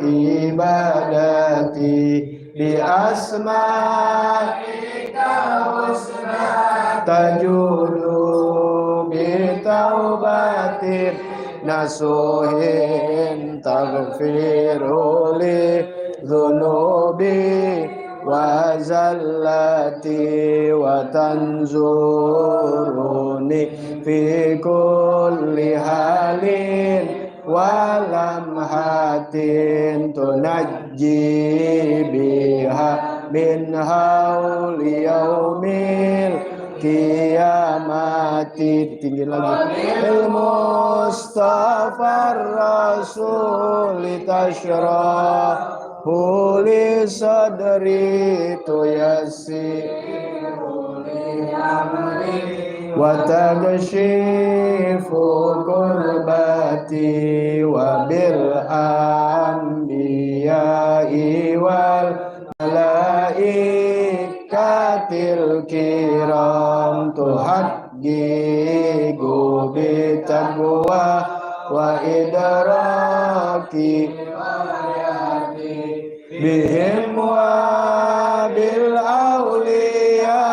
ibadati bi asma'ika husna tajulu bi taubatin nasuhin taghfiru li dzunubi wa zallati wa tanzuruni fi kulli halin walam hatin tunajji biha min hauli yaumil kiamati. Tinggi lagi. Il Mustafa Rasuli tashra huli sadri tuyassiru li amri wa tagshifu kurbati wa bil anbiya'i wal malaikatil kiram tuhaqqiqu bitaqwa wa idraki bihim wa bil awliya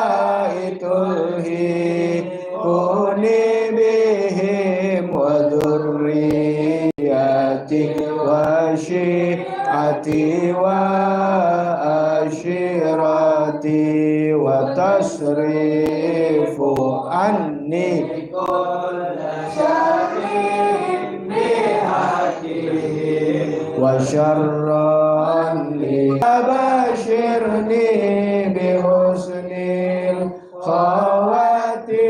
itulhi kuni bihim wa dhurriyati wa syi'ati wa ashirati wa tasrifu anni kulla syarrin bihaqqihi wa syarran abashirni bihusnil khawatimi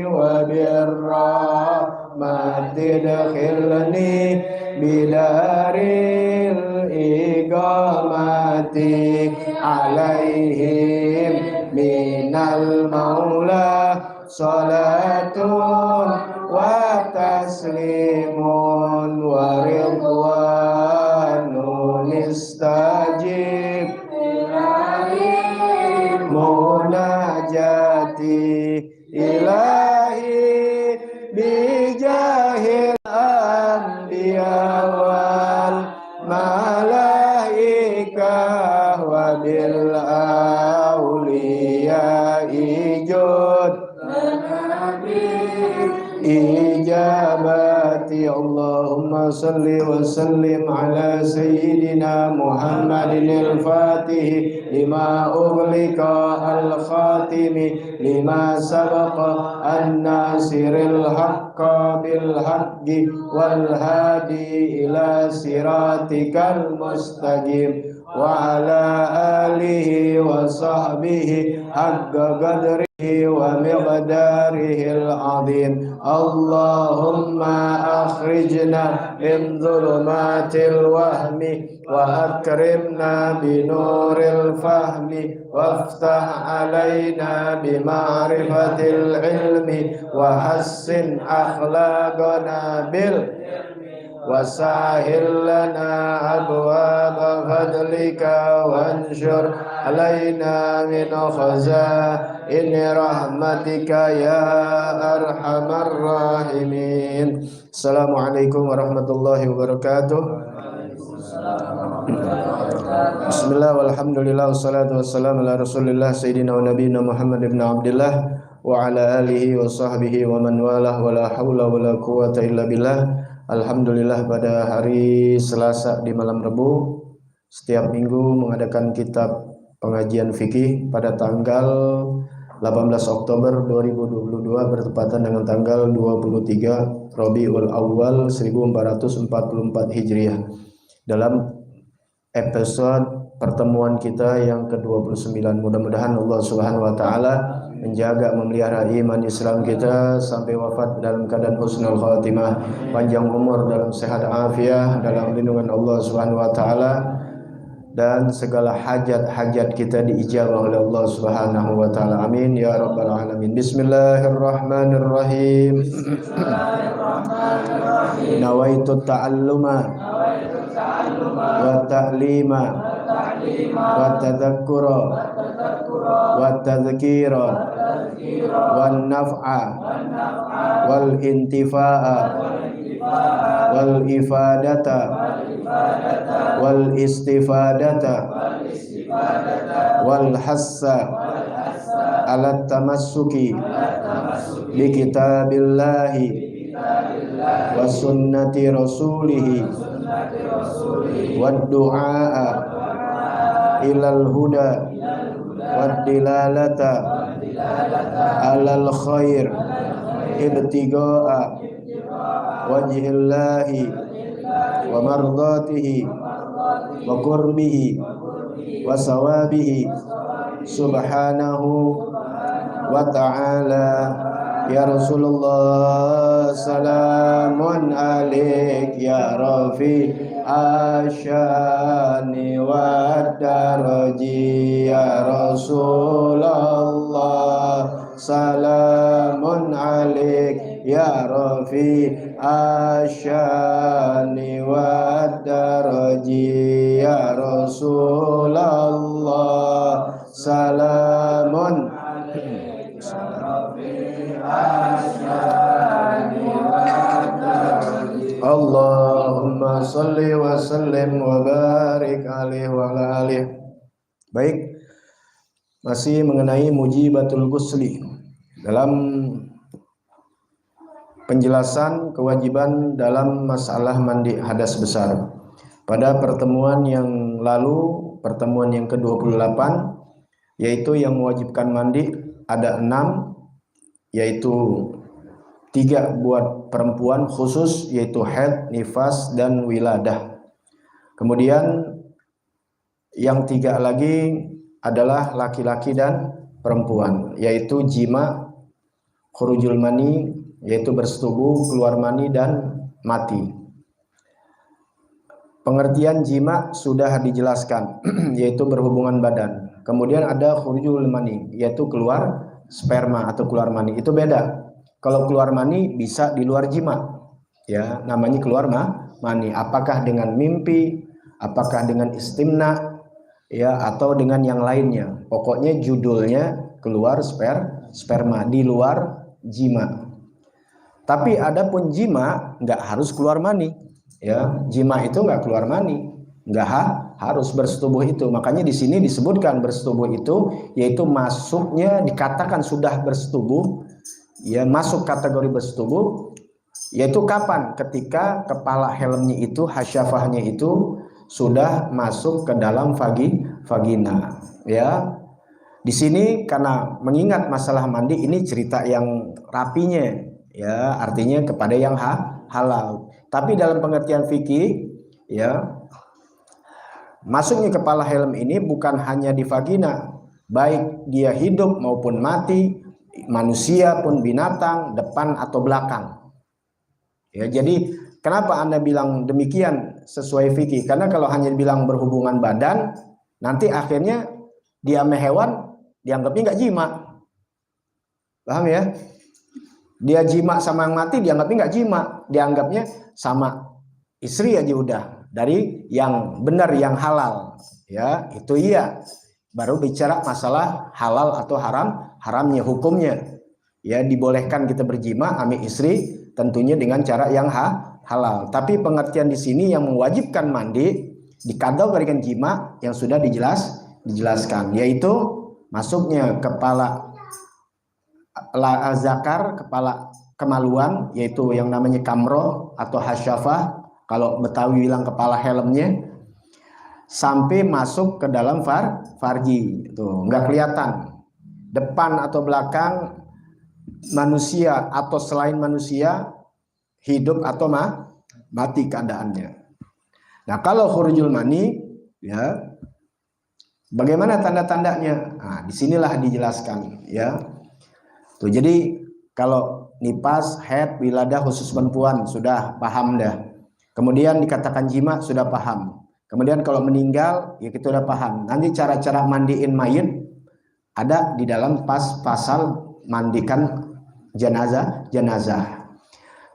wa birrahmati dakhilni bidaril iqamati alaihim minal maula salatun wa taslimun wa ridwanun istajib munajati ilahi bijahil anbiya wal malaika wa bil awliya ijud ijabati. Allahumma salli wa sallim ala sayyidina Muhammadin al-fatih lima ughliqa al-khatimi lima sabaqa an-nasiril haqqa bil haqqi wal hadi ila siratikal mustaqim wa ala alihi wa sahbihi haqqa qadrihi wa miqdarihil azim. Allahumma akhrijna min dhulumatil wahmi wa akrimna bi nuril fahmi waftah alaina bi ma'rifatil ilmi wa hassin akhlaqana bil wasahil lana abwaaba fadlika wanshur alaina min khazaini rahmatika ya arhamar rahimin. Assalamualaikum warahmatullahi wabarakatuh. Bismillah walhamdulillah wassalatu wassalamu ala rasulillah sayyidina wa nabiyina Muhammad ibn Abdillah wa ala alihi wa sahbihi wa man walah wa la hawla wa la quwata illa billah. Alhamdulillah, pada hari Selasa di malam Rebu setiap minggu mengadakan kitab pengajian fikih pada tanggal 18 Oktober 2022 bertepatan dengan tanggal 23 Rabiul Awal 1444 Hijriah. Dalam episode pertemuan kita yang ke-29, mudah-mudahan Allah Subhanahu wa taala menjaga memelihara iman Islam kita sampai wafat dalam keadaan husnul khatimah, panjang umur dalam sehat afiah dalam lindungan Allah Subhanahu wa taala, dan segala hajat-hajat kita diijabah oleh Allah Subhanahu wa taala. Amin ya rabbal alamin. Bismillahirrahmanirrahim. Nawaitu ta'alluma wa ta'lima wa tadhakkura wa tadhkira wan naf'a wal intifa'a wal ifadata wal istifadata wal hassa ala tamassuki bi kitabillahi wa sunnati rasulihi wad du'a ilal huda wad dilalata alal khair ibtigaa wajhillahi wa mardatihi wa qurbihi wa sawabihi subhanahu wa ta'ala. Ya Rasulullah, salamun alaik ya Rafi asyani wa daraji. Ya Rasulullah, salamun alaik ya Rafi asyani wa daraji. Ya Rasulullah, salamun Allahumma salli wa sallim wa barik alaihi wa ala alihi. Baik, masih mengenai mujibatul ghusli dalam penjelasan kewajiban dalam masalah mandi hadas besar. Pada pertemuan yang lalu, pertemuan yang ke-28, yaitu yang mewajibkan mandi ada 6, yaitu 3 buat perempuan khusus, yaitu haid, nifas, dan wiladah. Kemudian yang 3 lagi adalah laki-laki dan perempuan, yaitu jima, khurujul mani, yaitu bersetubuh, keluar mani, dan mati. Pengertian jima sudah dijelaskan, yaitu berhubungan badan. Kemudian ada khurujul mani, yaitu keluar sperma atau keluar mani. Itu beda. Kalau keluar mani bisa di luar jima, ya namanya keluar mani. Apakah dengan mimpi, apakah dengan istimna, ya atau dengan yang lainnya. Pokoknya judulnya keluar sperma di luar jima. Tapi adapun jima nggak harus keluar mani, ya jima itu nggak keluar mani, nggak harus bersetubuh itu. Makanya di sini disebutkan bersetubuh itu, yaitu masuknya dikatakan sudah bersetubuh. Ya, masuk kategori bersetubuh, yaitu kapan? Ketika kepala helmnya itu, hasyafahnya itu sudah masuk ke dalam vagina. Ya, di sini karena mengingat masalah mandi ini cerita yang rapinya, ya artinya kepada yang halal. Tapi dalam pengertian fikih, ya masuknya kepala helm ini bukan hanya di vagina, baik dia hidup maupun mati, manusia pun binatang, depan atau belakang. Ya, jadi kenapa Anda bilang demikian sesuai fikih? Karena kalau hanya bilang berhubungan badan, nanti akhirnya dia sama hewan dianggapnya nggak jima. Paham ya? Dia jima sama yang mati dianggapnya nggak jima, dianggapnya sama istri aja udah dari yang benar, yang halal. Ya, itu iya. Baru bicara masalah halal atau haramnya, hukumnya. Ya, dibolehkan kita berjima sama istri tentunya dengan cara yang halal. Tapi pengertian di sini yang mewajibkan mandi dikategorikan jima yang sudah dijelaskan, yaitu masuknya kepala zakar, kepala kemaluan, yaitu yang namanya kamroh atau hasyafah, kalau Betawi bilang kepala helmnya, sampai masuk ke dalam farji. Tuh, nggak kelihatan depan atau belakang manusia atau selain manusia, hidup atau mati keadaannya. Nah, kalau khurujul mani, ya bagaimana tanda-tandanya? Nah, disinilah dijelaskan, ya. Tuh, jadi kalau nifas, haid, wiladah khusus perempuan sudah paham dah. Kemudian dikatakan jima sudah paham. Kemudian kalau meninggal ya kita udah paham. Nanti cara-cara mandiin mayit ada di dalam pasal mandikan jenazah.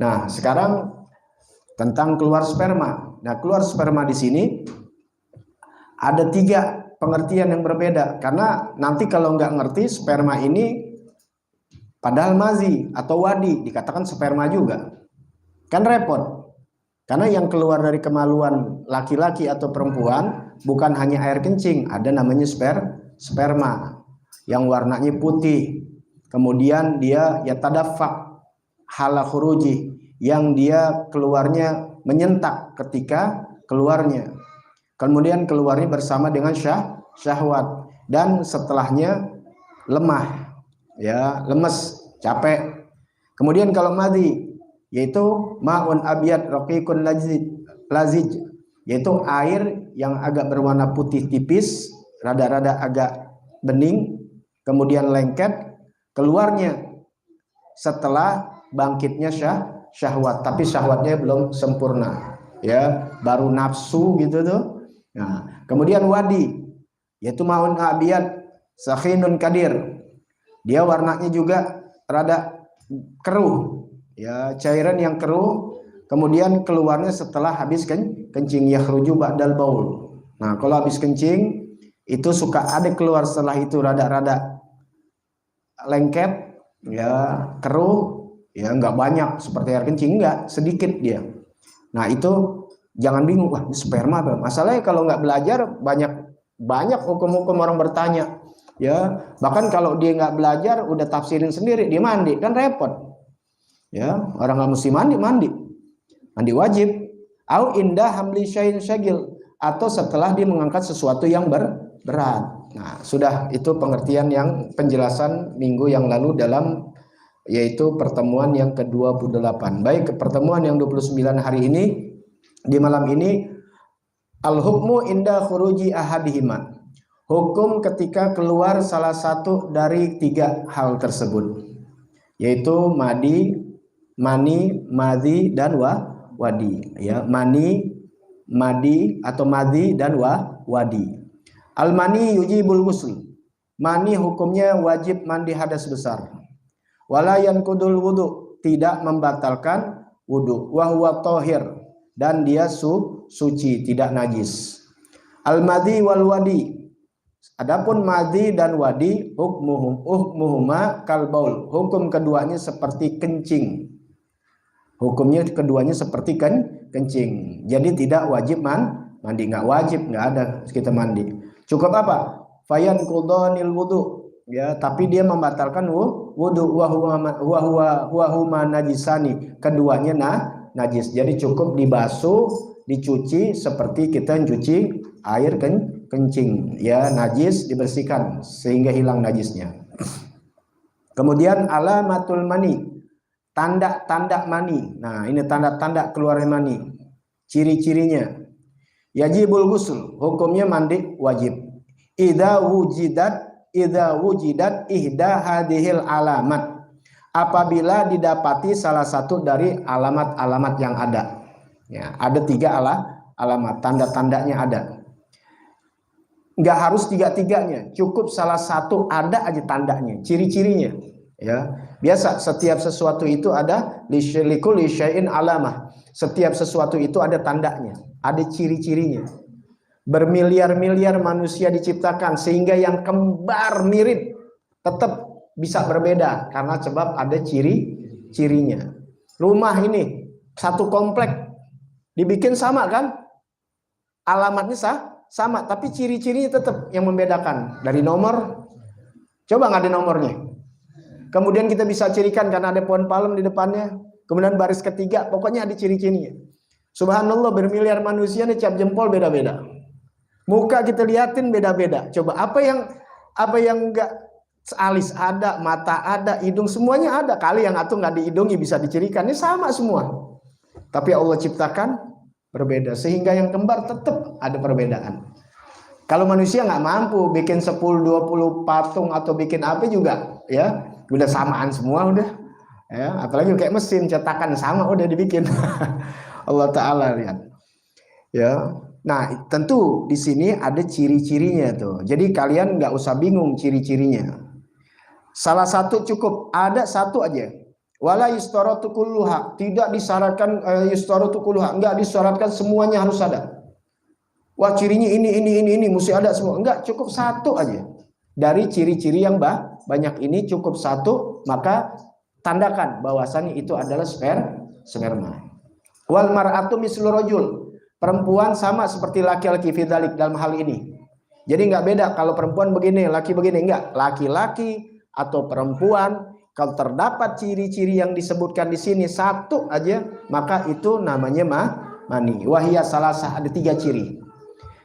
Nah, sekarang tentang keluar sperma. Nah, keluar sperma di sini ada 3 pengertian yang berbeda, karena nanti kalau nggak ngerti sperma ini padahal mazi atau wadi dikatakan sperma juga, kan repot. Karena yang keluar dari kemaluan laki-laki atau perempuan bukan hanya air kencing, ada namanya sperma yang warnanya putih. Kemudian dia yatadaffaq hala khuruji, yang dia keluarnya menyentak ketika keluarnya. Kemudian keluarnya bersama dengan syahwat, dan setelahnya lemah, ya, lemes, capek. Kemudian kalau madhi, yaitu ma'un abyad raqiqun lazij, yaitu air yang agak berwarna putih tipis, rada-rada agak bening, kemudian lengket, keluarnya setelah bangkitnya syahwat, tapi syahwatnya belum sempurna, ya, baru nafsu gitu tuh. Nah, kemudian wadi, yaitu ma'un abyad sakhinun kadir, dia warnanya juga rada keruh, ya, cairan yang keruh, kemudian keluarnya setelah habis kencing, yakhruju ba'dal baul. Nah, kalau habis kencing itu suka ada keluar setelah itu rada-rada lengket, ya, keruh, ya, nggak banyak seperti air kencing, nggak, sedikit dia. Nah, itu jangan bingung, wah, ini sperma apa? Masalahnya kalau nggak belajar banyak hukum-hukum orang bertanya, ya, bahkan kalau dia nggak belajar udah tafsirin sendiri, dia mandi kan repot. Ya, orang nggak mesti mandi wajib. Au indah hamli syai'in syagil, atau setelah dia mengangkat sesuatu yang berat. Nah, sudah itu pengertian yang penjelasan minggu yang lalu dalam yaitu pertemuan yang ke-28. Baik, ke pertemuan yang 29 hari ini, di malam ini, al-hukmu inda khuruji ahadihima, hukum ketika keluar salah satu dari tiga hal tersebut, yaitu mani, madhi, dan wadi, ya, mani, madi atau madhi dan wadi. Al-mani yujibul ghusl, mani hukumnya wajib mandi hadas besar. Wala yanqudul wudu, tidak membatalkan wudu. Wa huwa thahir, dan dia suci, tidak najis. Al-madhi wal wadi, adapun madhi dan wadi, hukmuhuma kal baul, hukum keduanya seperti kencing. Hukumnya keduanya seperti kencing. Jadi tidak wajib mandi, nggak wajib, nggak ada kita mandi. Cukup apa? Fayan qudhanil wudu, ya, tapi dia membatalkan wudu. Wa huma najisani, keduanya najis. Jadi cukup dibasuh, dicuci seperti kita mencuci air kencing, ya, najis dibersihkan sehingga hilang najisnya. Kemudian alamatul mani, tanda-tanda mani. Nah, ini tanda-tanda keluarnya mani, ciri-cirinya. Yajibul ghusl, hukumnya mandi wajib. Idza wujidat ihda hadhil alamat, apabila didapati salah satu dari alamat-alamat yang ada. Ya, ada tiga alamat, tanda-tandanya ada. Nggak harus tiga-tiganya, cukup salah satu ada aja tandanya, ciri-cirinya. Ya, biasa setiap sesuatu itu ada likulli syai'in alamah. Setiap sesuatu itu ada tandanya, ada ciri-cirinya. Bermiliar-miliar manusia diciptakan sehingga yang kembar mirip tetap bisa berbeda karena sebab ada ciri-cirinya. Rumah ini satu komplek dibikin sama kan? Alamatnya sama, tapi ciri-cirinya tetap yang membedakan. Dari nomor, coba nggak ada nomornya. Kemudian kita bisa cirikan karena ada pohon palem di depannya. Kemudian baris ketiga, pokoknya ada ciri-cirinya. Subhanallah, bermiliar manusia nih, cap jempol beda-beda. Muka kita liatin beda-beda. Coba apa yang enggak, alis ada, mata ada, hidung semuanya ada. Kali yang atuh nggak di hidungnya bisa dicirikan, ini sama semua. Tapi Allah ciptakan berbeda sehingga yang kembar tetap ada perbedaan. Kalau manusia nggak mampu bikin 10-20 patung atau bikin apa juga, ya udah samaan semua udah, ya, apalagi kayak mesin cetakan sama udah dibikin. Allah Ta'ala lihat, ya. Nah, tentu di sini ada ciri-cirinya tuh. Jadi kalian nggak usah bingung ciri-cirinya. Salah satu cukup, ada satu aja. Wala yustaratu kulluha, tidak disyaratkan yustaratu kulluha, enggak disyaratkan semuanya harus ada. Wah, cirinya ini mesti ada semua. Enggak, cukup satu aja. Dari ciri-ciri yang banyak ini cukup satu, maka tandakan bahwasannya itu adalah sperma. Wal mar'atu mislu rajul. Perempuan sama seperti laki-laki fidzalik dalam hal ini. Jadi nggak beda kalau perempuan begini, laki begini, enggak. Laki-laki atau perempuan kalau terdapat ciri-ciri yang disebutkan di sini satu aja, maka itu namanya mani. Wahia salasa, ada 3 ciri.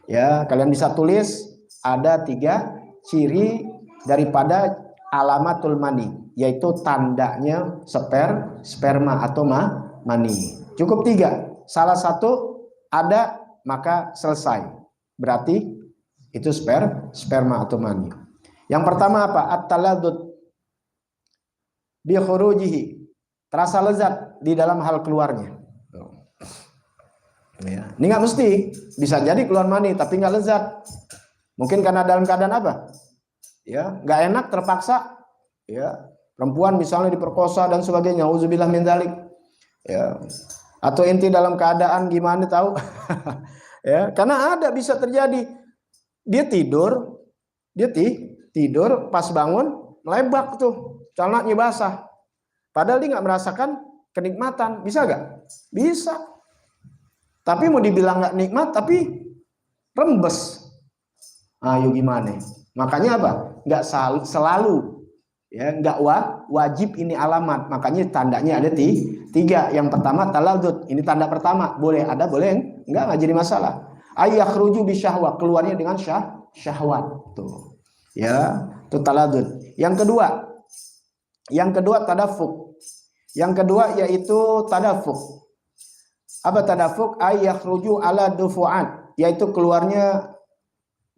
Ya, kalian bisa tulis ada 3 ciri daripada alamatul mani, yaitu tandanya sperma atau mani. Cukup 3. Salah satu ada maka selesai. Berarti itu sperma atau mani. Yang pertama apa? At-taladdud bi khurujihi. Terasa lezat di dalam hal keluarnya. Ya. Ini nggak mesti, bisa jadi keluar mani tapi nggak lezat. Mungkin karena dalam keadaan apa? Ya, nggak enak, terpaksa. Ya, perempuan misalnya diperkosa dan sebagainya. Auzubillah min dzalik. Ya. Atau inti dalam keadaan gimana tahu? Ya, karena ada bisa terjadi. Dia tidur pas bangun melebak tuh, celananya basah. Padahal dia nggak merasakan kenikmatan, bisa nggak? Bisa. Tapi mau dibilang nggak nikmat, tapi rembes. Ayo gimana? Makanya apa? Nggak selalu, ya nggak wajib ini alamat. Makanya tandanya ada 3. Yang pertama taladdud, ini tanda pertama. Boleh ada, boleh nggak jadi masalah. Ayakhruju bisyahwa, keluarnya dengan syahwat tuh. Ya, itu taladdud. Yang kedua tadafuk. Yang kedua yaitu tadafuk. Apa tadafuk? Ayakhruju ala dufu'an, yaitu keluarnya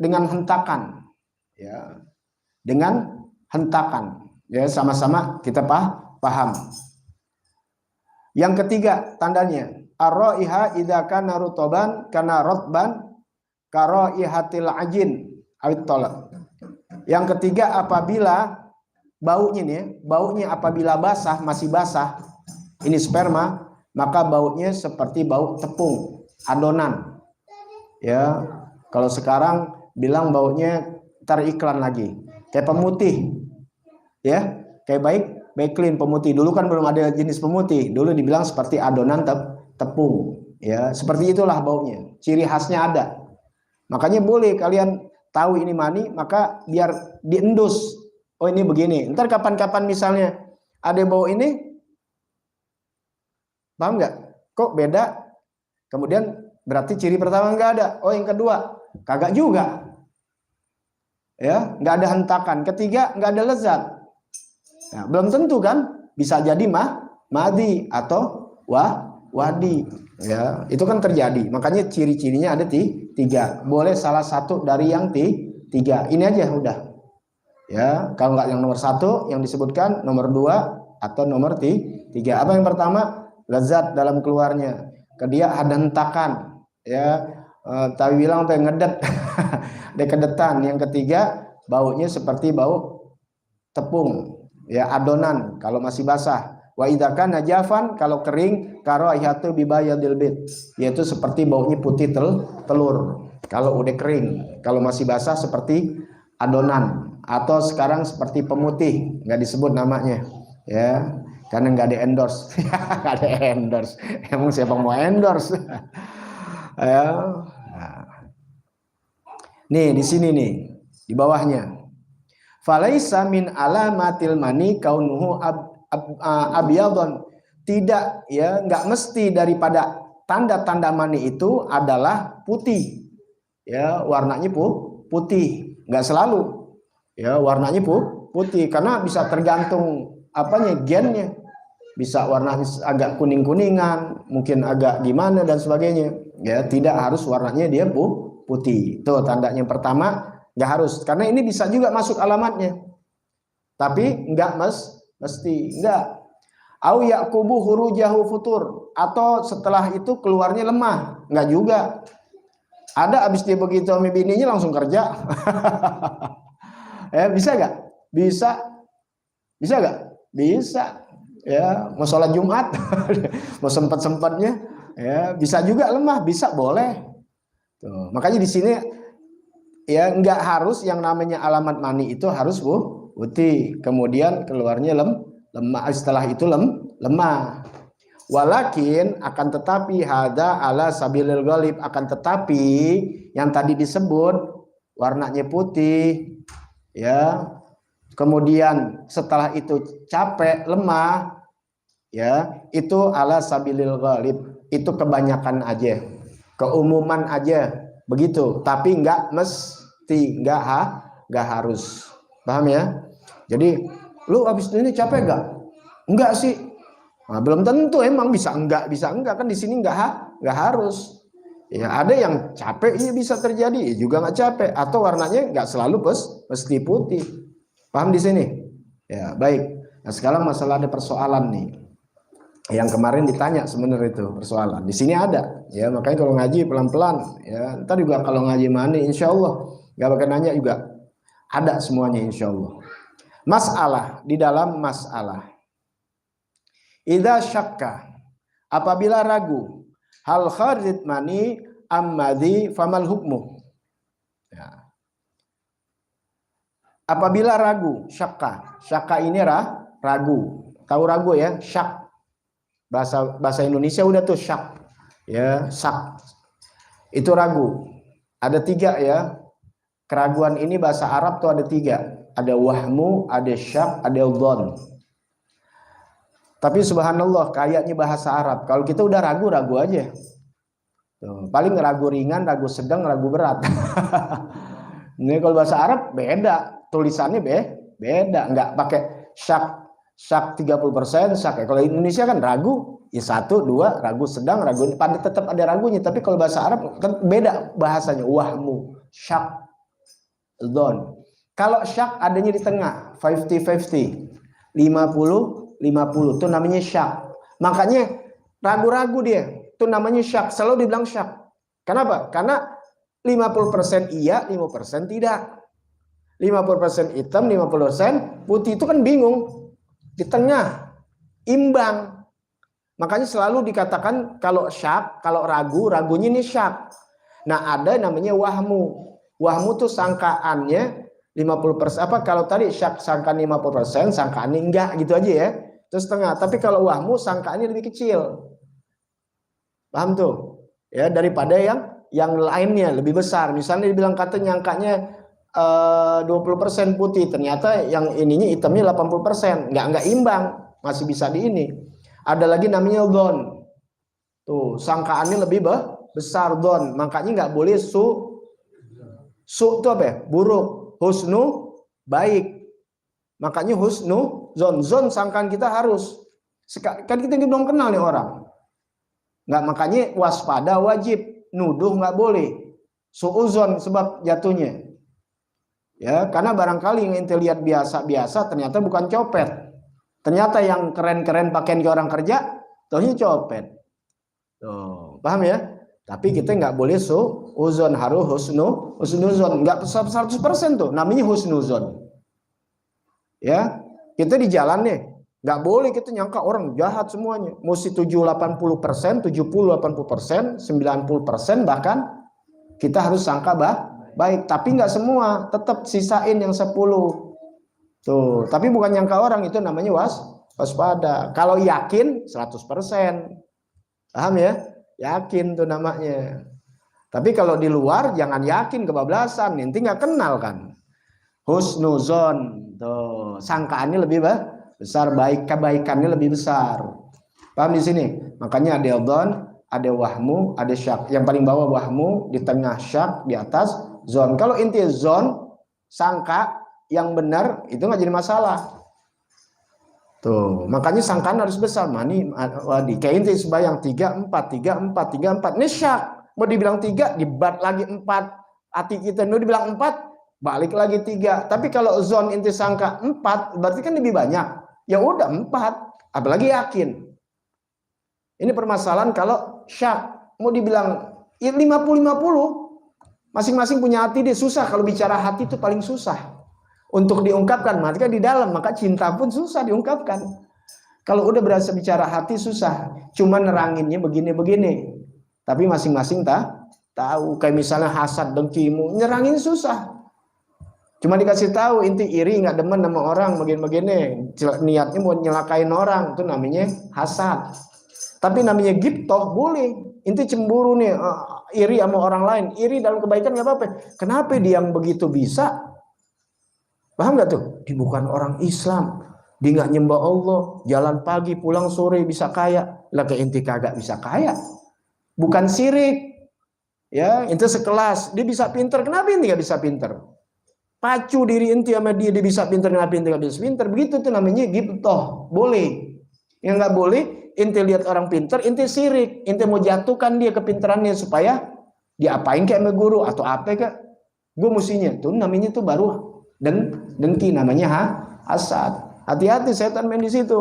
dengan hentakan. Ya. Dengan hentakan. Ya, sama-sama kita paham. Yang ketiga tandanya ar-raiha idza kana rutoban kana rotban karaihatil ajin awit tolak. Yang ketiga apabila baunya nih, baunya apabila basah, masih basah, ini sperma, maka baunya seperti bau tepung, adonan. Ya, kalau sekarang bilang baunya teriklan lagi, kayak pemutih. Ya, kayak baik clean pemutih. Dulu kan belum ada jenis pemutih. Dulu dibilang seperti adonan tepung. Ya, seperti itulah baunya. Ciri khasnya ada. Makanya boleh kalian tahu ini mani, maka biar diendus. Oh ini begini. Ntar kapan-kapan misalnya ada bau ini, paham nggak? Kok beda? Kemudian berarti ciri pertama nggak ada. Oh yang kedua kagak juga. Ya, nggak ada hentakan. Ketiga nggak ada lezat. Nah, belum tentu kan, bisa jadi madi atau wadi. Ya, itu kan terjadi. Makanya ciri-cirinya ada 3. Boleh salah satu dari yang 3. Ini aja udah. Ya, kalau nggak yang nomor 1 yang disebutkan, nomor 2 atau nomor 3. Apa yang pertama? Lezat dalam keluarnya. Kedua ada hentakan. Ya, tapi bilang sampai ngedet. Ada kedetan. Yang ketiga baunya seperti bau tepung. Ya, adonan kalau masih basah. Wa idza kana jafan, kalau kering, karaihatu bibayadil bit, yaitu seperti baunya putih telur. Kalau udah kering, kalau masih basah seperti adonan, atau sekarang seperti pemutih, nggak disebut namanya. Ya, karena nggak ada endorse. Nggak ada endorse. Emang siapa mau endorse? Ya. Nah. Nih di sini nih, di bawahnya. Falaisa min alamatil mani kaunuhu abyadun. Tidak, ya, nggak mesti daripada tanda-tanda mani itu adalah putih. Ya, warnanya putih, nggak selalu. Ya, warnanya putih karena bisa tergantung apanya, gennya. Bisa warnanya agak kuning-kuningan, mungkin agak gimana dan sebagainya. Ya, tidak harus warnanya dia putih. Tuh tandanya yang pertama. Nggak harus, karena ini bisa juga masuk alamatnya, tapi nggak mesti, nggak. Au yaqubu hurujahu futur, atau setelah itu keluarnya lemah, nggak juga. Ada abis dia begitu sama bininya langsung kerja. Bisa nggak? Bisa nggak? Bisa. Ya, mau sholat Jumat, mau sempat-sempatnya, ya bisa juga lemah, bisa boleh. Tuh, makanya di sini. Ya, nggak harus yang namanya alamat mani itu harus putih, kemudian keluarnya lemah, setelah itu lemah. Walakin akan tetapi hada ala sabilil ghalib, akan tetapi yang tadi disebut warnanya putih ya. Kemudian setelah itu capek, lemah ya, itu ala sabilil ghalib, itu kebanyakan aja, keumuman aja begitu, tapi enggak mesti, enggak harus. Paham ya? Jadi lu habis ini capek enggak? Enggak sih. Nah, belum tentu, emang bisa enggak kan di sini enggak harus. Ya, ada yang capek iya bisa terjadi, juga enggak capek, atau warnanya enggak selalu mesti putih. Paham di sini? Ya, baik. Nah, sekarang masalah ada persoalan nih. Yang kemarin ditanya sebenarnya itu persoalan. Di sini ada. Ya, makanya kalau ngaji pelan-pelan ya. Ntar juga kalau ngaji mana insyaallah enggak bakal nanya juga. Ada semuanya insyaallah. Masalah di dalam masalah. Idza syakka, apabila ragu, hal kharijat mani ammadhi famal hukmu. Ya. Apabila ragu, syakka ini ragu. Tahu ragu ya? Syak. Bahasa Indonesia udah tuh syak. Ya, syak. Itu ragu. Ada 3 ya. Keraguan ini bahasa Arab tuh ada 3. Ada wahmu, ada syak, ada dhon. Tapi subhanallah kayaknya bahasa Arab. Kalau kita udah ragu aja. Tuh, paling ragu ringan, ragu sedang, ragu berat. Ini kalau bahasa Arab beda, tulisannya beda, nggak pakai syak 30%, syak. Kalau Indonesia kan ragu, ya 1, 2, ragu sedang, ragu, pada tetap ada ragunya. Tapi kalau bahasa Arab kan beda bahasanya, wahmu, syak, dhon. Kalau syak adanya di tengah, 50-50, 50-50, itu namanya syak. Makanya ragu-ragu dia, itu namanya syak, selalu dibilang syak. Kenapa? Karena 50% iya, 50% tidak. 50% hitam, 50% putih, itu kan bingung. Di tengah, imbang. Makanya selalu dikatakan kalau syak, kalau ragu, ragunya ini syak. Nah, ada namanya wahmu. Wahmu tuh sangkaannya 50%, apa kalau tadi syak sangkaan 50%, sangkaannya enggak gitu aja ya. Terus setengah. Tapi kalau wahmu sangkaannya lebih kecil. Paham tuh? Ya, daripada yang lainnya lebih besar. Misalnya dibilang kata nyangkanya 20% putih, ternyata yang ininya hitamnya 80%. Enggak imbang, masih bisa di ini. Ada lagi namanya dhon. Tuh, sangkaannya lebih besar dhon. Makanya enggak boleh su itu apa ya? Buruk. Husnu baik. Makanya husnu zon sangkaan kita harus. Kan kita belum kenal nih orang. Enggak, makanya waspada wajib. Nuduh enggak boleh. Suuzon sebab jatuhnya. Ya, karena barangkali yang ente lihat biasa-biasa ternyata bukan copet. Ternyata yang keren-keren pakaian ke orang kerja, tohnya copet. Tuh, paham ya? Tapi kita nggak boleh suuzon, harus husnuzon. Nggak 100% tuh, namanya husnuzon. Ya, kita di jalan nih, nggak boleh kita nyangka orang jahat semuanya. Mesti 70-80%, 70-80%, 90% bahkan kita harus sangka baik, tapi nggak semua, tetap sisain yang 10. Tuh, tapi bukan nyangka orang, itu namanya waspada. Kalau yakin 100%. Paham ya? Yakin tuh namanya. Tapi kalau di luar jangan yakin, kebablasan, nanti nggak kenal kan. Husnuzon, tuh, sangkaannya lebih besar, kebaikannya lebih besar. Paham di sini? Makanya ada dhon, ada wahmu, ada syak. Yang paling bawah wahmu, di tengah syak, di atas zon. Kalau inti zon, sangka yang benar, itu nggak jadi masalah. Tuh, makanya sangkaan harus besar. Mani wadi. Kayak inti sebayang 3-4. Ini syak. Mau dibilang 3, dibat lagi 4. Hati kita mau dibilang 4, balik lagi 3. Tapi kalau zon inti sangka 4, berarti kan lebih banyak. Ya udah 4, apalagi yakin. Ini permasalahan kalau syak. Mau dibilang 50-50. Masing-masing punya hati, dia susah. Kalau bicara hati itu paling susah untuk diungkapkan. Maka di dalam, maka cinta pun susah diungkapkan. Kalau udah berasa bicara hati susah. Cuma neranginnya begini-begini. Tapi masing-masing tahu. Kayak misalnya hasad, dengkimu, nerangin susah. Cuma dikasih tahu inti iri, nggak demen sama orang begini-begini. Niatnya mau nyelakain orang, itu namanya hasad. Tapi namanya ghibthah boleh. Inti cemburu nih, iri sama orang lain, iri dalam kebaikan nggak apa-apa. Kenapa dia yang begitu bisa? Paham nggak tuh? Dia bukan orang Islam, dia nggak nyembah Allah, jalan pagi pulang sore bisa kaya, lah ke inti kagak bisa kaya. Bukan sirik, ya inti sekelas, dia bisa pinter, kenapa inti nggak bisa pinter? Pacu diri inti sama dia bisa pinter, kenapa inti nggak bisa pinter? Begitu tuh namanya ghibthah, boleh. Yang nggak boleh, inti lihat orang pinter, inti sirik, inti mau jatuhkan dia kepinterannya supaya diapain kayak sama guru atau apa kayak, gue mestinya tuh namanya tuh baru dengki, namanya hasad. Hati-hati setan main di situ.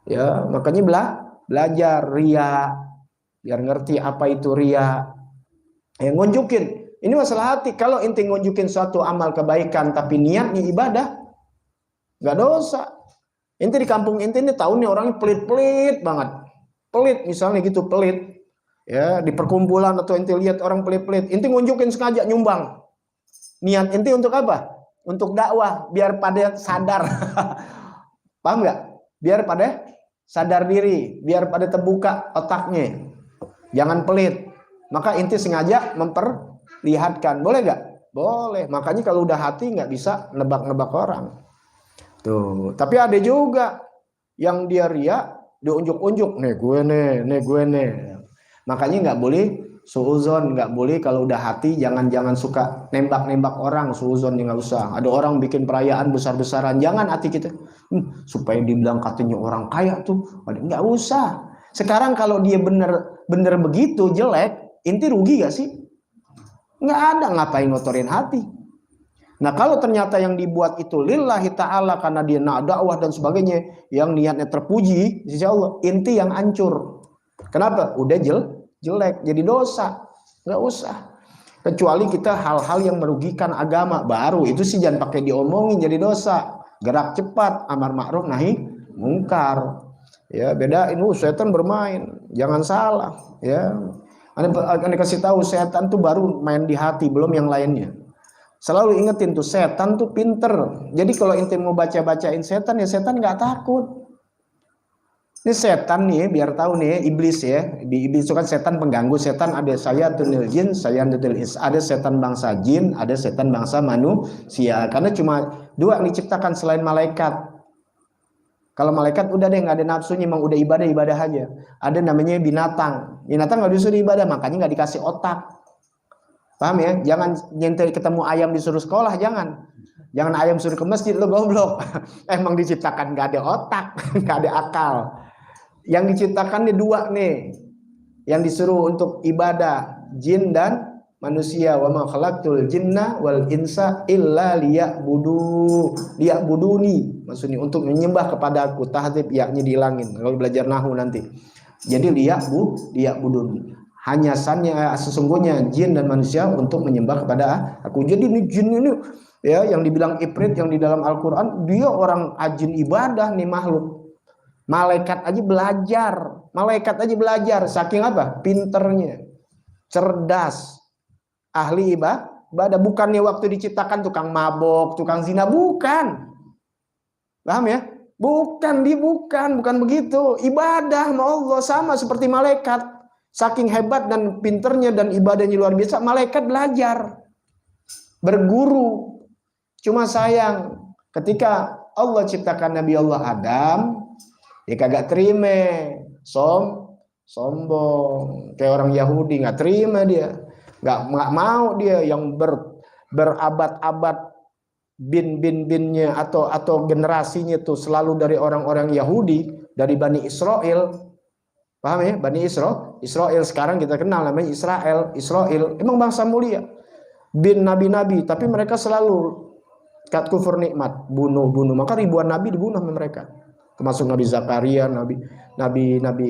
Ya, makanya belajar ria, biar ngerti apa itu ria. Yang ngunjukin, ini masalah hati. Kalau inti ngunjukin suatu amal kebaikan tapi niatnya ibadah, nggak dosa. Inti di kampung inti ini tahu nih orangnya pelit-pelit banget. Pelit misalnya gitu, pelit. Ya, di perkumpulan atau inti lihat orang pelit-pelit, inti ngunjukin sengaja nyumbang. Niat inti untuk apa? Untuk dakwah, biar pada sadar. Paham nggak? Biar pada sadar diri, biar pada terbuka otaknya. Jangan pelit. Maka inti sengaja memperlihatkan. Boleh nggak? Boleh. Makanya kalau udah hati nggak bisa nebak-nebak orang. Tuh. Tapi ada juga yang dia ria, dia unjuk-unjuk. Nih gue nih. Makanya nggak boleh suuzon, nggak boleh kalau udah hati, jangan suka nembak-nembak orang, suuzon nggak usah. Ada orang bikin perayaan besar-besaran, jangan hati kita supaya dibilang katanya orang kaya tuh, nggak usah. Sekarang kalau dia bener begitu jelek, inti rugi gak sih? Nggak ada, ngapain ngotorin hati. Nah kalau ternyata yang dibuat itu lillahi ta'ala karena dia nak dakwah dan sebagainya, yang niatnya terpuji, insya Allah inti yang hancur. Kenapa? Udah jelek, jadi dosa. Nggak usah. Kecuali kita hal-hal yang merugikan agama, baru itu sih jangan pakai diomongin jadi dosa. Gerak cepat, amar ma'ruf nahi mungkar. Ya bedain, setan bermain, jangan salah. Ya, Anda kasih tahu setan tuh baru main di hati, belum yang lainnya. Selalu ingetin tuh setan tuh pinter. Jadi kalau inti mau baca-bacain setan ya setan nggak takut. Ini setan nih, biar tahu nih, iblis ya. Di iblis itu kan setan pengganggu. Setan ada sayatunil jin, sayatunil ins. Ada setan bangsa jin, ada setan bangsa manusia. Karena cuma dua yang diciptakan selain malaikat. Kalau malaikat udah deh nggak ada nafsunya, emang udah ibadah aja. Ada namanya binatang. Binatang nggak disuruh ibadah, makanya nggak dikasih otak. Paham ya? Jangan nyentil ketemu ayam disuruh sekolah, jangan. Jangan ayam suruh ke masjid, lo goblok. Emang diciptakan nggak ada otak, nggak ada akal. Yang diciptakan nih dua nih, yang disuruh untuk ibadah, jin dan manusia. Wa ma khalaqtul jinna wal insa illa liya'buduni. Maksudnya untuk menyembah kepada aku, tahdzib yaknya dihilangin kalau belajar nahwu nanti. Jadi liya'buduni. Hanya sesungguhnya jin dan manusia untuk menyembah kepada aku. Jadi ini jin ini ya yang dibilang ifrit yang di dalam Al-Qur'an, dia orang ajin ibadah nih makhluk. Malaikat aja belajar, saking apa? Pinternya, cerdas, ahli ibadah. Bukannya waktu diciptakan tukang mabok, tukang zina, bukan. Paham ya? Bukan begitu. Ibadah sama Allah sama seperti malaikat. Saking hebat dan pinternya dan ibadahnya luar biasa, malaikat belajar, berguru. Cuma sayang, ketika Allah ciptakan Nabi Allah Adam, dia kagak terima, sombong, kayak orang Yahudi nggak terima dia, nggak mau dia yang berabad-abad binnya atau generasinya tuh selalu dari orang-orang Yahudi, dari Bani Israel, paham ya? Bani Israel sekarang kita kenal namanya Israel, emang bangsa mulia, bin nabi-nabi, tapi mereka selalu kat kufur nikmat, bunuh, maka ribuan nabi dibunuh sama mereka. Termasuk Nabi Zakaria, Nabi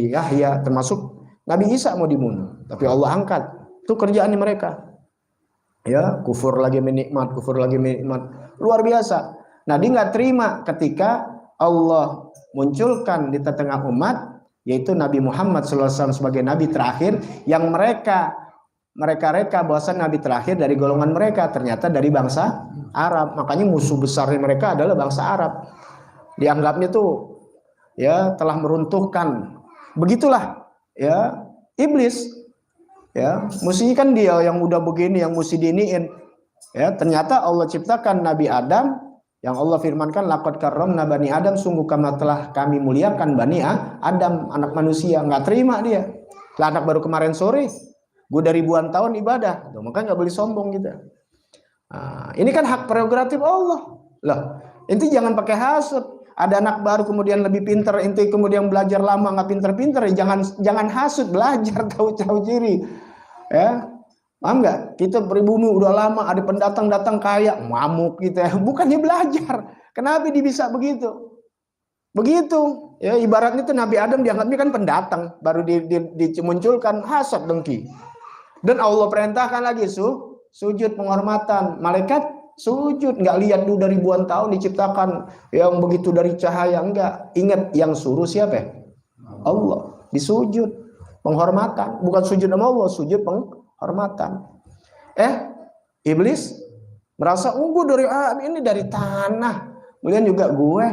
Yahya, termasuk Nabi Isa mau dibunuh, tapi Allah angkat. Itu kerjaannya mereka. Ya, kufur lagi menikmat, luar biasa. Nah, dia nggak terima ketika Allah munculkan di tengah umat, yaitu Nabi Muhammad SAW sebagai Nabi terakhir, yang mereka reka bahwasan Nabi terakhir dari golongan mereka, ternyata dari bangsa Arab. Makanya musuh besarnya mereka adalah bangsa Arab. Dianggapnya tuh ya telah meruntuhkan Begitulah ya iblis. Ya, mestinya kan dia yang udah begini yang mesti diiniin. Ya, ternyata Allah ciptakan Nabi Adam yang Allah firmankan laqad karramna bani Adam, sungguh kami telah kami muliakan bani Adam, anak manusia. Nggak terima dia. Lah anak baru kemarin sore, gue dari ribuan tahun ibadah. Tuh, makanya nggak boleh sombong gitu. Nah, ini kan hak prerogatif Allah. Loh, inti jangan pakai hasut. Ada anak baru kemudian lebih pintar, inti kemudian belajar lama nggak pinter-pinter, jangan hasut, belajar tahu ciri. Ya, paham nggak? Kita pribumi udah lama, ada pendatang datang kaya, ngamuk gitu ya. Bukannya belajar. Kenapa dia bisa begitu? Begitu. Ya, ibaratnya itu Nabi Adam dianggapnya kan pendatang, baru dimunculkan hasad dengki. Dan Allah perintahkan lagi sujud penghormatan. Malaikat sujud, nggak lihat dulu dari ribuan tahun diciptakan yang begitu dari cahaya, enggak. Ingat yang suruh siapa? Allah. Disujud penghormatan, bukan sujud sama Allah, sujud penghormatan. Iblis merasa gue dari ini dari tanah, kemudian juga gue,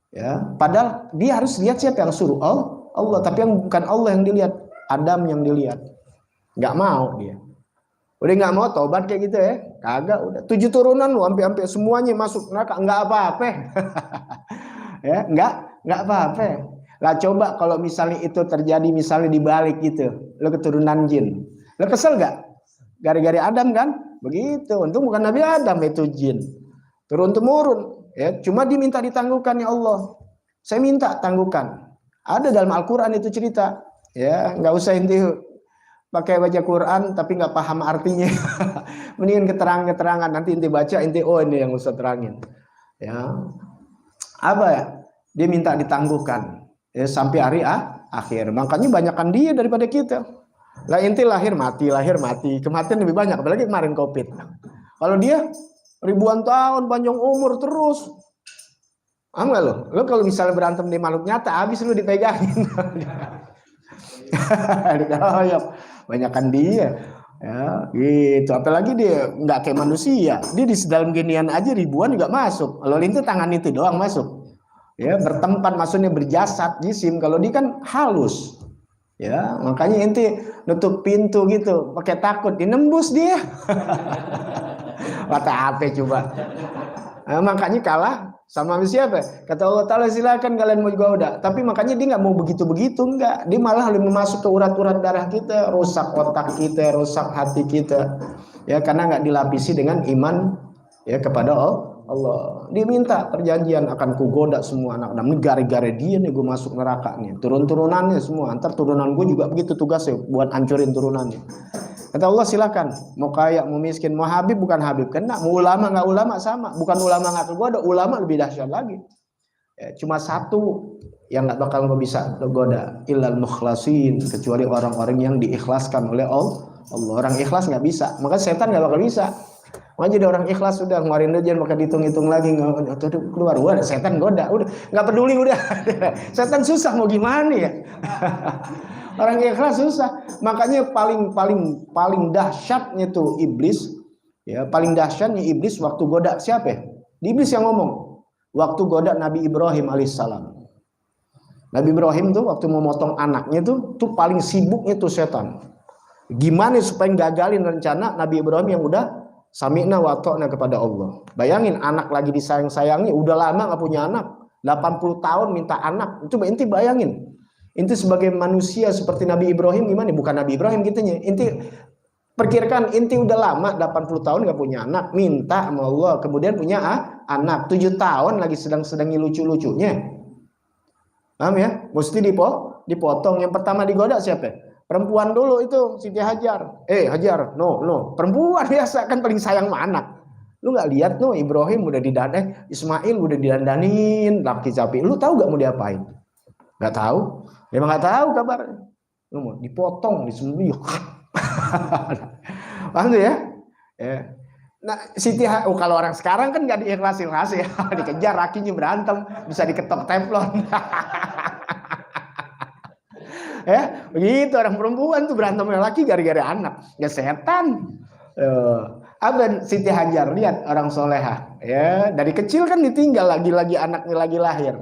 ya. Padahal dia harus lihat siapa yang suruh Allah, tapi yang bukan Allah yang dilihat, Adam yang dilihat. Nggak mau dia. Udah nggak mau tobat kayak gitu ya, kagak. Udah 7 turunan lu, sampai semuanya masuk neraka, nggak apa-apa. Ya, nggak apa-apa. Lah coba kalau misalnya itu terjadi misalnya dibalik gitu, lo keturunan jin, lo kesel nggak? Gara-gara Adam kan, begitu. Untung bukan Nabi Adam, itu jin. Turun temurun, ya. Cuma diminta ditangguhkan ya Allah. Saya minta tangguhkan. Ada dalam Al-Quran itu cerita, ya. Nggak usah inti pakai baca Quran tapi nggak paham artinya. Mendingan keterangan nanti inti baca inti ini yang usah terangin. Ya, apa ya? Dia minta ditangguhkan. Ya, sampai hari akhir. Makanya banyakkan dia daripada kita. Lah inti lahir mati. Kematian lebih banyak, apalagi kemarin Covid. Kalau dia ribuan tahun, panjang umur terus. Enggak lo? Lo kalau misalnya berantem di makhluk nyata, habis lo dipegangin. Banyakkan dia. Ya, gitu. Apalagi dia nggak kayak manusia. Dia di dalam ginian aja ribuan juga masuk. Kalau inti tangan itu doang masuk. Ya, bertempat maksudnya berjasad jisim. Kalau dia kan halus, ya, makanya inti nutup pintu gitu pakai takut dinembus dia. Kata apa coba? Nah, makanya kalah sama siapa? Kata Allah Ta'ala silakan kalian mau goda, tapi makanya dia nggak mau begitu enggak. Dia malah lebih masuk ke urat-urat darah kita, rusak otak kita, rusak hati kita, ya, karena nggak dilapisi dengan iman ya kepada Allah. Dia minta perjanjian akan kugoda semua anak Adam. Ini gara-gara dia nih gue masuk neraka nih. Turun-turunannya semua. Antar turunan gue juga begitu tugasnya buat hancurin turunannya. Kata Allah silakan. Mau kaya, mau miskin, mau Habib bukan Habib. Kena. Mau ulama nggak ulama sama. Bukan ulama nggak kegoda. Ulama lebih dahsyat lagi. Ya, cuma satu yang nggak bakal gue bisa goda. Illal mukhlasin. Kecuali orang-orang yang diikhlaskan oleh Allah. Orang ikhlas nggak bisa. Maka setan nggak bakal bisa. Mau jadi orang ikhlas sudah ngeluarin aja maka dihitung-hitung lagi keluar udah setan goda udah nggak peduli udah. Setan susah mau gimana ya. Orang ikhlas susah. Makanya paling dahsyatnya tuh iblis ya, paling dahsyatnya iblis waktu goda siapa ya? Iblis yang ngomong waktu goda Nabi Ibrahim alaihissalam. Nabi Ibrahim tuh waktu mau motong anaknya tuh paling sibuknya tuh setan. Gimana supaya gagalin rencana Nabi Ibrahim yang udah sami'na wa ta'na kepada Allah. Bayangin anak lagi disayang-sayangnya, udah lama gak punya anak, 80 tahun minta anak. Itu inti bayangin. Inti sebagai manusia seperti Nabi Ibrahim gimana? Bukan Nabi Ibrahim gitunya. Inti perkirakan inti udah lama 80 tahun gak punya anak, minta sama Allah, kemudian punya anak 7 tahun lagi sedang lucu-lucunya. Paham ya? Mesti dipotong. Yang pertama digoda siapa? Perempuan dulu itu Siti Hajar. Hajar, no. Perempuan biasa kan paling sayang sama anak. Lu nggak lihat no Ibrahim udah Ismail udah didandanin laki sapi. Lu tahu nggak mau diapain? Nggak tahu. Memang nggak tahu kabarnya. Lu mau dipotong, disembelih. Paham tuh ya? Nah, kalau orang sekarang kan nggak diikhlasin ya. Dikejar lakinya berantem, bisa diketok teflon. Ya, begitu orang perempuan tuh berantem sama laki gara-gara anak. Ya setan. Abang Siti Hajar lihat orang soleha. Ya, dari kecil kan ditinggal lagi anaknya lagi lahir.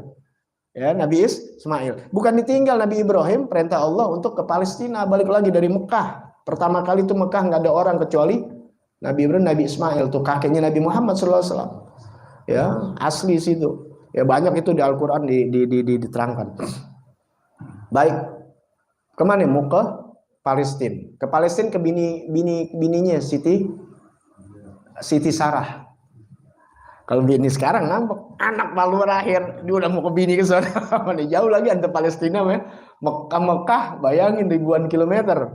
Ya, Nabi Ismail. Bukan ditinggal Nabi Ibrahim, perintah Allah untuk ke Palestina, balik lagi dari Mekah. Pertama kali itu Mekah nggak ada orang kecuali Nabi Ibrahim, Nabi Ismail, tuh kakeknya Nabi Muhammad SAW. Ya, asli situ. Ya banyak itu di Al-Quran diterangkan. Baik, kemana? Mau ke Palestina. Ke Palestina ke bininya Siti Sarah. Kalau bini sekarang ngambek, anak baru lahir, dia udah mau ke bini ke sana. Jauh lagi antar Palestina, Mekah, bayangin ribuan kilometer.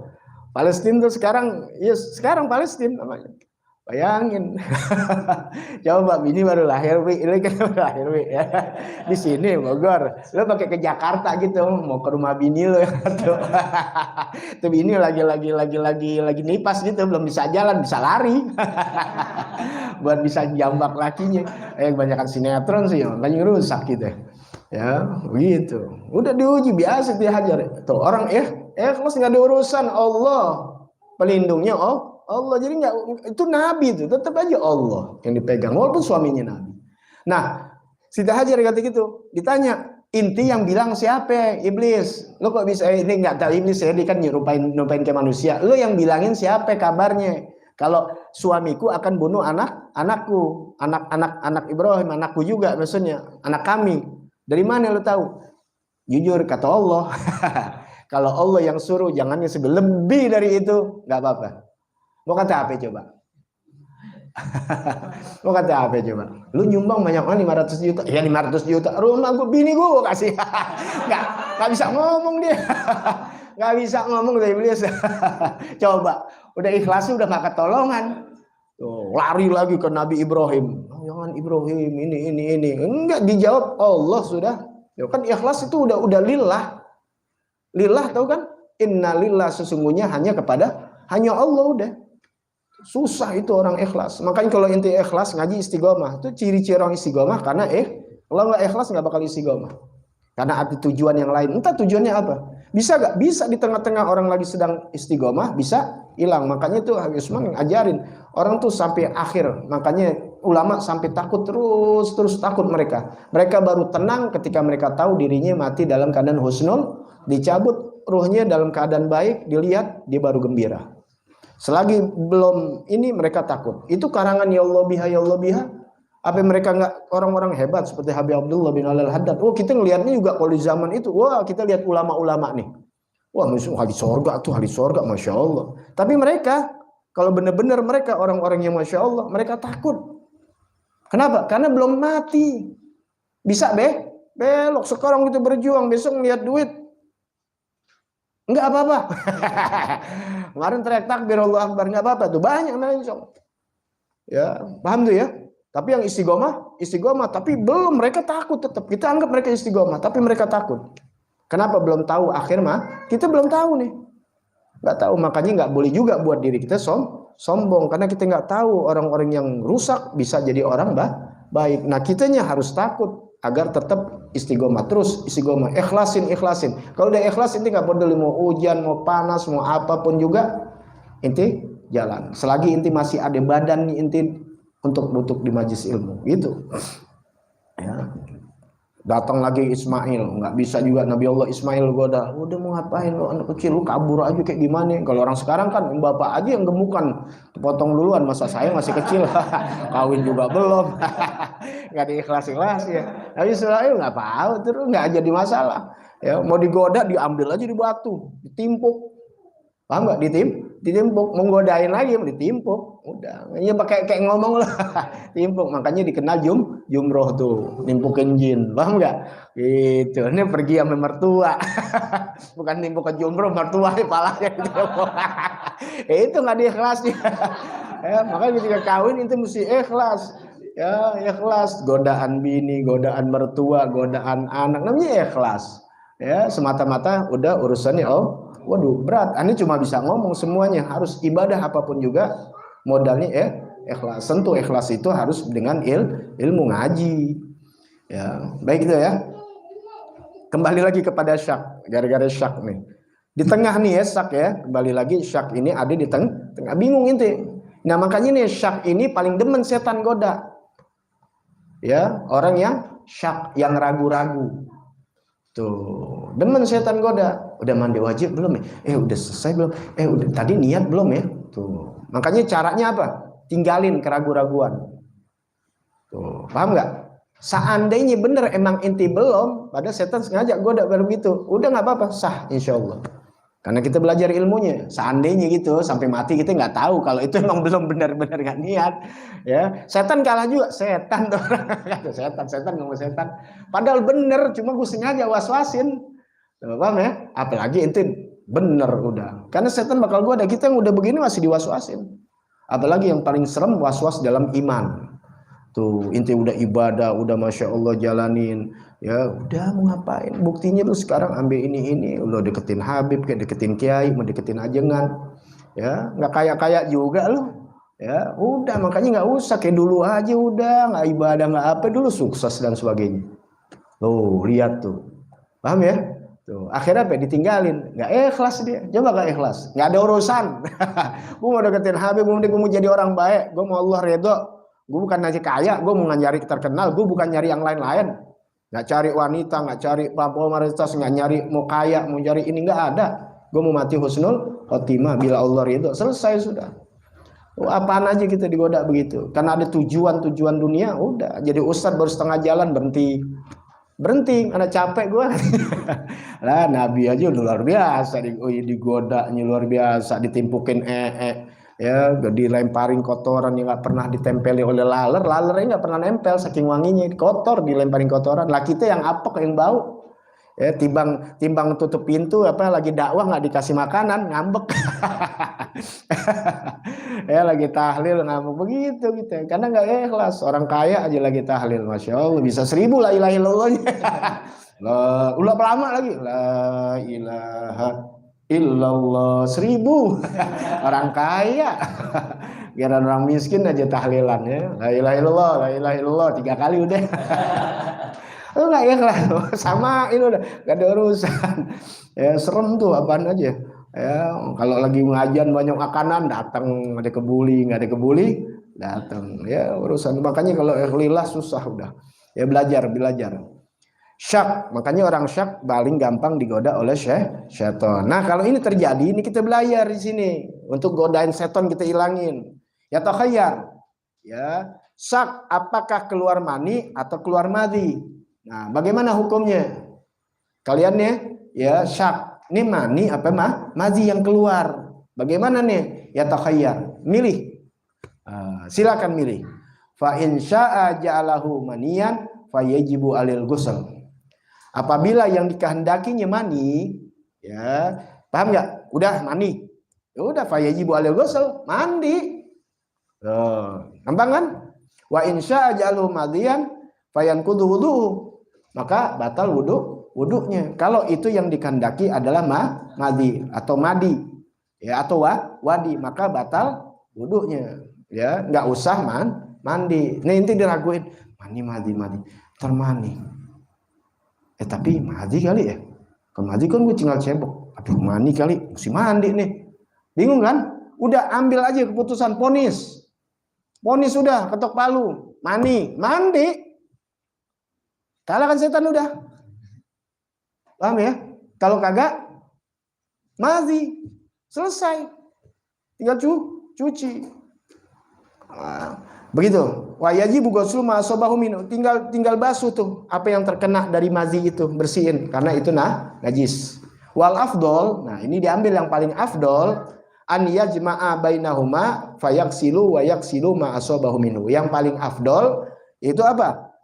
Palestina tuh sekarang, ya sekarang Palestina namanya. Bayangin. Coba bini baru lahir, ini kan baru lahir, ya. Di sini Bogor, lo pakai ke Jakarta gitu, mau ke rumah bini lo, tuh bini lagi nipas gitu, belum bisa jalan, bisa lari. Buat bisa jambak lakinya. Kebanyakan sinetron sih, makanya rusak gitu. Ya, begitu. Udah diuji biasa dihajar. Tuh orang kelas nggak ada urusan, Allah pelindungnya, Allah. Jadi nggak, itu Nabi itu tetap aja Allah yang dipegang walaupun suaminya Nabi. Nah, Siti Hajar kata gitu, ditanya, inti yang bilang siapa? Iblis. Lo kok bisa ini nggak tahu iblis ya, dia kan nyerupain ke manusia. Lo yang bilangin siapa kabarnya? Kalau suamiku akan bunuh anakku, anak Ibrahim, anakku juga maksudnya, anak kami. Dari mana lo tahu? Jujur kata Allah. Kalau Allah yang suruh, jangan lebih dari itu, nggak apa-apa. Mau kata apa coba? Mau kata apa coba? Lu nyumbang banyak kan 500 juta? Ya 500 juta. Rumah gue, bini gue kasih. Nggak bisa ngomong dia. Nggak bisa ngomong dari iblis. Coba, udah ikhlas udah nggak ketolongan. Tuh, lari lagi ke Nabi Ibrahim. Jangan Ibrahim ini. Enggak dijawab Allah sudah. Ya kan ikhlas itu udah lillah. Lillah tahu kan? Innalillah, sesungguhnya hanya Allah udah. Susah itu orang ikhlas. Makanya kalau inti ikhlas ngaji istiqomah. Itu ciri-ciri orang istiqomah karena kalau nggak ikhlas nggak bakal istiqomah. Karena ada tujuan yang lain. Entah tujuannya apa. Bisa nggak? Bisa di tengah-tengah orang lagi sedang istiqomah bisa hilang. Makanya itu Habib Usman ngajarin orang tuh sampai akhir. Makanya ulama sampai takut terus takut mereka. Mereka baru tenang ketika mereka tahu dirinya mati dalam keadaan husnul, dicabut ruhnya dalam keadaan baik, dilihat dia baru gembira. Selagi belum ini mereka takut. Itu karangan ya Allah biha. Apa mereka nggak orang-orang hebat seperti Habib Abdullah bin Al-Haddad? Oh, kita ngelihatnya juga kalau di zaman itu. Wah, kita lihat ulama-ulama nih. Wah, ahli sorga, Masya Allah. Tapi mereka, kalau benar-benar mereka orang-orang yang Masya Allah, mereka takut. Kenapa? Karena belum mati. Bisa belok. Sekarang kita berjuang, besok ngelihat duit. Enggak apa-apa. Kemarin teriak takbir Allah Akbar, enggak apa-apa tuh, banyak mencong. Ya, paham tuh ya? Tapi yang istiqomah, tapi belum, mereka takut tetap. Kita anggap mereka istiqomah, tapi mereka takut. Kenapa? Belum tahu akhir mah? Kita belum tahu nih. Enggak tahu, makanya enggak boleh juga buat diri kita sombong karena kita enggak tahu orang-orang yang rusak bisa jadi orang baik. Nah, kitanya harus takut agar tetap istiqomah, terus istiqomah, ikhlasin. Kalau udah ikhlas inti nggak peduli mau hujan, mau panas, mau apapun juga inti jalan. Selagi inti masih ada badan inti untuk duduk di majelis ilmu, gitu. Ya. Datang lagi Ismail, nggak bisa juga Nabi Allah Ismail goda. Udah mau ngapain lo anak kecil, lu kabur aja kayak gimana? Kalau orang sekarang kan bapak aja yang gemukan, potong duluan, masa saya masih kecil, kawin juga belum, nggak diikhlas ya. Nabi Ismail nggak tahu, terus nggak jadi masalah. Ya mau digoda diambil aja di batu, ditimpuk, paham nggak? Ditimpuk, menggodain lagi ditimpuk, udah ya pakai kayak ngomong lah. Timpuk, makanya dikenal jumroh tuh, nimpukin jin, paham nggak? Gitu, ini pergi sama mertua. Bukan nimpuk ke jumroh, mertua di palanya gitu. Itu nggak diikhlasnya. Ya, makanya ketika kawin itu mesti ikhlas. Ya, ikhlas, godaan bini, godaan mertua, godaan anak, namanya ikhlas. Ya, semata-mata udah urusannya waduh berat. Ini cuma bisa ngomong, semuanya harus ibadah apapun juga modalnya ikhlas. Tentu ikhlas itu harus dengan ilmu ngaji. Ya, baik itu ya. Kembali lagi kepada syak, gara-gara syak nih. Di tengah nih ya syak ya, kembali lagi syak ini ada di tengah. Bingung inti. Nah, makanya nih syak ini paling demen setan goda. Ya, orang yang syak, yang ragu-ragu. Tuh, demen setan goda. Udah mandi wajib belum ya? Udah selesai belum? Udah tadi niat belum ya? Tuh. Makanya caranya apa? Tinggalin keraguan-raguan. Tuh, paham nggak? Seandainya bener emang inti belum, pada setan sengaja goda baru gitu. Udah nggak apa-apa, sah insya Allah. Karena kita belajar ilmunya. Seandainya gitu, sampai mati kita nggak tahu kalau itu emang belum benar-benar nggak niat. Ya, setan kalah juga. Setan tuh orang setan ngomong setan. Padahal bener, cuma gue sengaja was-wasin. Paham ya? Apalagi itu bener udah. Karena setan bakal goda kita yang udah begini masih was-wasin. Apalagi yang paling serem was-was dalam iman. Tuh, inti udah ibadah, udah masya Allah jalanin, ya udah mau ngapain? Buktinya lu sekarang ambil ini, lu deketin Habib, kayak deketin Kiai, mau deketin ajengan, ya nggak kayak juga lu, ya udah makanya nggak usah kayak dulu aja, udah nggak ibadah nggak apa dulu sukses dan sebagainya. Loh lihat tuh, paham ya? Tuh akhirnya apa? Ditinggalin, nggak ikhlas dia, coba nggak ikhlas, nggak ada urusan. Gue mau deketin Habib, gue mau jadi orang baik, gue mau Allah ridho. Gue bukan nyari kaya, gue mau nyari terkenal, gue bukan nyari yang lain-lain. Nggak cari wanita, nggak cari popularitas, nggak nyari mau kaya, mau cari ini, nggak ada. Gue mau mati husnul khotimah bila Allah ridho. Selesai sudah. Apaan aja kita digoda begitu. Karena ada tujuan dunia, udah. Jadi ustadz baru setengah jalan berhenti, karena capek gue. Lah Nabi aja udah luar biasa digodanya luar biasa, ditimpukin ya dilemparin kotoran yang nggak pernah ditempeli oleh lalernya nggak pernah nempel saking wanginya, kotor dilemparin kotoran. Lah kita yang apek yang bau, ya timbang tutup pintu apa lagi dakwah nggak dikasih makanan ngambek. Ya lagi tahlil ngambek begitu gitu, karena nggak ikhlas. Orang kaya aja lagi tahlil, masya Allah bisa 1000 la ilaha illallahnya. Ulah lama lagi la ilaha illallah 1000. Orang kaya. Biar orang miskin aja tahlilan ya. La ilaha illallah, la ilaha illallah 3 kali udah. Lu nggak ikhlas sama ini udah gak ada urusan. Ya serem tuh apaan aja. Ya kalau lagi ngajian banyak makanan datang, ada kebuli nggak ada kebuli datang. Ya urusan. Makanya kalau ikhlas susah udah. Ya belajar. Syak, makanya orang syak paling gampang digoda oleh syaitan. Nah kalau ini terjadi, ini kita belajar di sini untuk godain setan kita ilangin. Ya takhayyar, ya syak apakah keluar mani atau keluar madhi. Nah bagaimana hukumnya? Kalian ya syak ini mani apa madhi yang keluar. Bagaimana nih? Ya takhayyar, milih. Silakan milih. Fa in syaa ja'alahu maniyan fa yajibu alil ghusl. Apabila yang dikehendakinya mani, ya paham nggak? Udah mani, ya udah fayajibu alil ghusl, mandi. Gampang kan? Wa insya ajalu madian fayanqudu wudu, maka batal wudunya. Kalau itu yang dikehendaki adalah madi atau madi, ya atau wadi, maka batal wudunya. Ya nggak usah mandi. Nih inti diraguin mandi, termani. Tapi mandi kali ya. Kalau mandi kan gue tinggal cebok. Aduh mandi kali, mesti mandi nih. Bingung kan? Udah ambil aja keputusan ponis. Ponis udah ketok palu. Mandi. Kalahkan setan udah. Paham ya? Kalau kagak mandi. Selesai. Tinggal cuci. Begitu. Wa yajibu ghuslu ma asabahu minhu. Tinggal basuh tuh apa yang terkena dari mazi itu, bersihin karena itu najis. Wal afdol, nah ini diambil yang paling afdol, an yajma'a bainahuma fayaksilu wa yaksilu ma asabahu minhu. Yang paling afdol itu apa?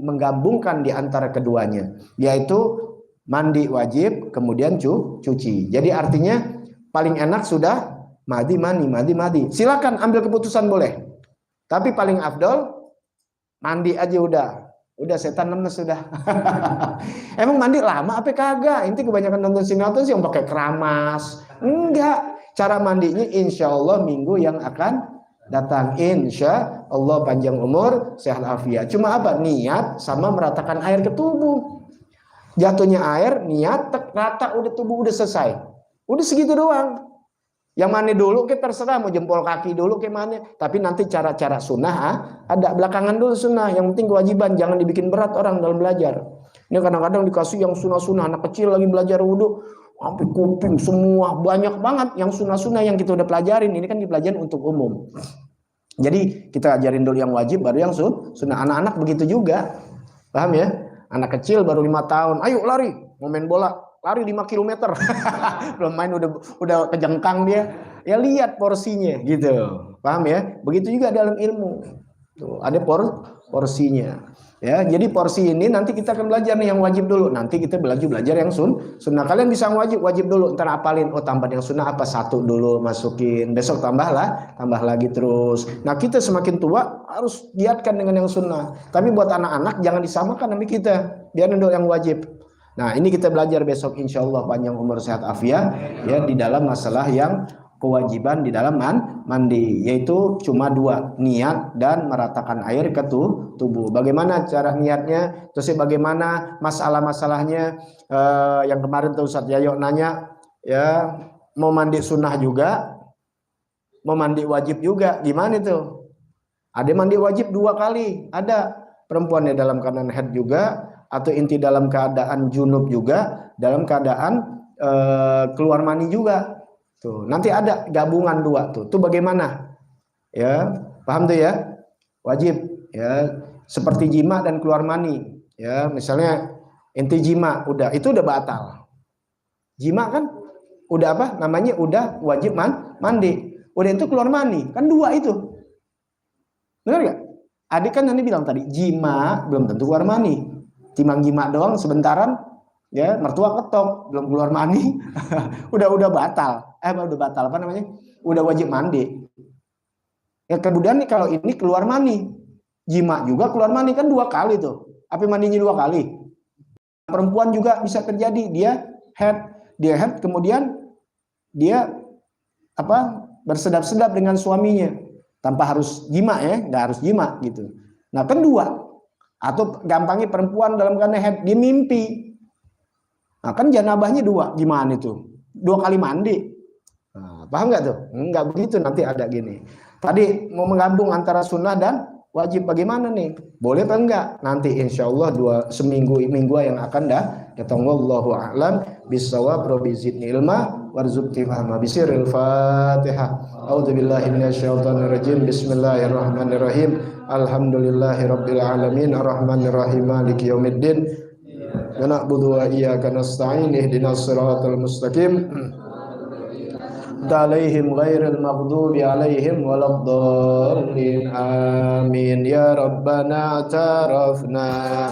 Menggabungkan di antara keduanya, yaitu mandi wajib kemudian cuci. Jadi artinya paling enak sudah mandi. Silakan ambil keputusan boleh. Tapi paling afdol mandi aja udah setan lemes sudah. Emang mandi lama apa kagak? Inti kebanyakan nonton sinetron sih yang pakai keramas. Enggak. Cara mandinya insya Allah minggu yang akan datang. Insya Allah panjang umur, sehat afiat. Cuma apa? Niat sama meratakan air ke tubuh. Jatuhnya air, niat, rata udah tubuh udah selesai. Udah segitu doang. Yang mana dulu kita terserah mau jempol kaki dulu ke mana, tapi nanti cara-cara sunnah ada belakangan dulu sunnah. Yang penting kewajiban, jangan dibikin berat orang dalam belajar. Ini kadang-kadang dikasih yang sunnah-sunnah, anak kecil lagi belajar wudhu, sampai kuping semua, banyak banget yang sunnah-sunnah yang kita udah pelajarin. Ini kan dipelajarin untuk umum. Jadi kita ajarin dulu yang wajib, baru yang sunnah. Anak-anak begitu juga, paham ya? Anak kecil baru 5 tahun, ayo lari, mau main bola, lari 5 km. Belum main udah kejengkang dia. Ya lihat porsinya gitu, paham ya? Begitu juga dalam ilmu. Tuh, ada porsinya. Ya, jadi porsi ini nanti kita akan belajar nih yang wajib dulu. Nanti kita belajar yang sunnah. Kalian bisa wajib dulu. Ntar apalin, oh tambah yang sunnah apa, 1 dulu masukin. Besok tambah lagi terus. Nah kita semakin tua harus giatkan dengan yang sunnah. Tapi buat anak-anak jangan disamakan sama kita. Biar dulu yang wajib. Nah ini kita belajar besok, insya Allah panjang umur sehat afiat ya di dalam masalah yang kewajiban di dalam mandi, yaitu cuma 2, niat dan meratakan air ke tubuh. Bagaimana cara niatnya, terus bagaimana masalah-masalahnya, yang kemarin tuh Ustadz Yayo nanya ya, mau mandi sunnah juga, mau mandi wajib juga, gimana itu? Ada mandi wajib 2 kali, ada perempuannya dalam keadaan haid juga, atau inti dalam keadaan junub juga, dalam keadaan keluar mani juga. Tuh, nanti ada gabungan 2 tuh. Tuh bagaimana? Ya, paham tuh ya? Wajib ya, seperti jima dan keluar mani. Ya, misalnya inti jima udah, itu udah batal. Jima kan udah apa? Namanya udah wajib mandi. Udah itu keluar mani, kan 2 itu. Benar enggak? Adik kan nanti bilang tadi, jima belum tentu keluar mani. Timang jima doang sebentaran, ya mertua ketok belum keluar mani, udah batal. Udah batal apa namanya? Udah wajib mandi. Ya kemudian nih kalau ini keluar mani, jima juga keluar mani, kan 2 kali tuh. Apa mandinya 2 kali? Perempuan juga bisa terjadi, dia head kemudian dia apa bersedap-sedap dengan suaminya tanpa harus jima ya, nggak harus jima gitu. Nah kan 2. Atau gampangnya perempuan dalam keadaan head dia mimpi. Nah kan janabahnya 2, gimana itu? 2 kali mandi. Nah, paham nggak tuh? Nggak begitu, nanti ada gini. Tadi mau menggabung antara sunnah dan wajib, bagaimana nih? Boleh apa enggak? Nanti insya Allah seminggu yang akan datang. Wallahu a'lam bissawab. Rabbi zidni ilma warzuqni fahma. Bisiril Fatihah. A'udzubillahi minasyaitonir rajim. Bismillahirrahmanirrahim. Alhamdulillahi rabbil alamin arrahmanir rahim maliki yaumiddin. Wa na'budu wa iyyaka nasta'in ihdinas siratal mustaqim. Alaihim ghairil maghdubi alaihim waladdallin. Amin ya rabbana tarafna